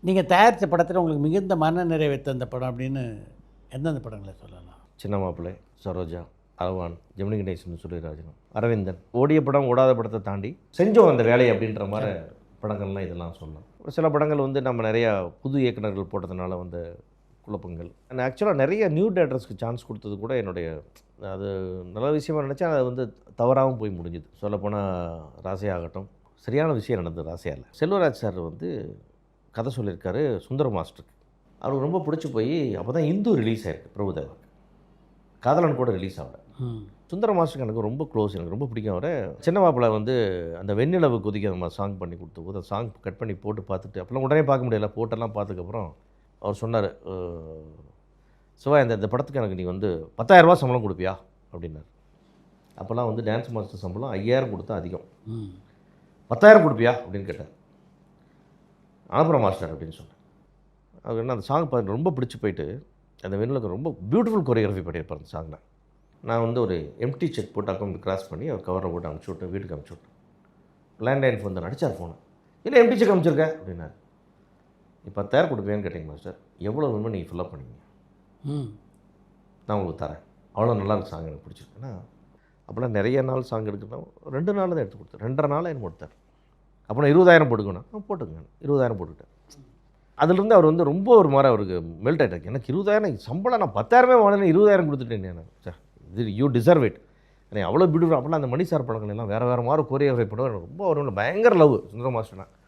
நீங்கள் தயாரித்த படத்தில் உங்களுக்கு மிகுந்த மன நிறைவை தந்த படம் அப்படின்னு எந்தெந்த படங்களை சொல்லலாம்? சின்ன மாப்பிள்ளை, சரோஜா, அரவான், ஜெமினி கணேசன், சூரியராஜன், அரவிந்தன். ஓடிய படம் ஓடாத படத்தை தாண்டி செஞ்சோம் அந்த வேலையை அப்படின்ற மாதிரி படங்கள்லாம் இதெல்லாம் சொல்லலாம். ஒரு சில படங்கள் வந்து நம்ம நிறையா புது இயக்குனர்கள் போட்டதுனால வந்த குழப்பங்கள். நான் ஆக்சுவலாக நிறைய நியூ டேரக்டர்ஸ்க்கு சான்ஸ் கொடுத்தது கூட என்னுடைய அது நல்ல விஷயமா நினச்சா அது வந்து தவறாகவும் போய் முடிஞ்சுது. சொல்லப்போனால் ராசையாகட்டும், சரியான விஷயம் நடந்தது ராசையாவில். செல்வராஜ் சார் வந்து கதை சொல்லியிருக்காரு சுந்தர மாஸ்டருக்கு. அவருக்கு ரொம்ப பிடிச்சி போய் அப்போ தான் இந்து ரிலீஸ் ஆயிருக்கு பிரபுதேவாவுக்கு. காதலன் கூட ரிலீஸ் ஆகல. சுந்தர மாஸ்டருக்கு எனக்கு ரொம்ப க்ளோஸ், எனக்கு ரொம்ப பிடிக்கும் அவரை. சின்ன மாப்பிள்ளை வந்து அந்த வெண்ணிலவு கொதிக்க நம்ம சாங் பண்ணி கொடுத்த போது அந்த சாங் கட் பண்ணி போட்டு பார்த்துட்டு அப்போல்லாம் உடனே பார்க்க முடியல, போட்டெல்லாம் பார்த்ததுக்கப்புறம் அவர் சொன்னார், சிவா இந்த படத்துக்கு எனக்கு நீ வந்து 10,000 ரூபா சம்பளம் கொடுப்பியா அப்படின்னார். அப்போல்லாம் வந்து டான்ஸ் மாஸ்டர் சம்பளம் 5,000 கொடுத்தா அதிகம். 10,000 கொடுப்பியா அப்படின்னு கேட்டார். அனுப்புகிறேன் மாஸ்டர் அப்படின்னு சொன்னேன். அவர் என்ன அந்த சாங் பார்த்து ரொம்ப பிடிச்சி போயிட்டு அந்த வெண்ணிலுக்கு ரொம்ப பியூட்டிஃபுல் கொரியோகிராஃபி பண்ணியிருப்பார் அந்த சாங்கில். நான் வந்து ஒரு எம்டி செக் போட்டு அக்கௌண்ட் கிராஸ் பண்ணி அவர் கவரை போட்டு அனுப்பிச்சி விட்டேன், வீட்டுக்கு அனுப்பிச்சி விட்டேன். லேண்ட்லைன் ஃபோன் தான் அடித்தார் ஃபோனை. இல்லை எம்டி செக் அனுப்பிச்சிருக்க அப்படின்னாரு. நீ 10,000 கொடுப்பேன்னு கேட்டீங்க மாஸ்டர், எவ்வளோ வேணுமோ நீங்கள் ஃபில்லப் பண்ணிங்க, நான் உங்களுக்கு தரேன். அவ்வளோ நல்லா இருக்கு சாங், எனக்கு பிடிச்சிருக்குன்னா. அப்போலாம் நிறைய நாள் சாங் எடுக்கணும், 2 நாள் தான் எடுத்து கொடுத்தேன், 2.5 நாள் எனக்கு கொடுத்தார். அப்போ நான் 20,000 போட்டுக்கணும், போட்டுங்க 20,000 போட்டுக்கிட்டேன். அதுலேருந்து அவர் வந்து ரொம்ப ஒரு மாதிரி அவருக்கு மெல்ட் ஆகிட்டார். எனக்கு 20,000 சம்பளம், நான் 10,000 வாங்கினேன், 20,000 கொடுத்துட்டேன் எனக்கு. சார் இது யூ டிசர்வ் இட். எனக்கு அவ்வளோ பியூட்டிஃபுல். அப்போலாம் அந்த மணி சார் படங்கள் எல்லாம் வேறு வேறு மாதிரி கோரியோகிராஃபி பண்ணுவார். எனக்கு ரொம்ப ஒரு பயங்கர லவ் சுந்தர மாஸ்டர்னா.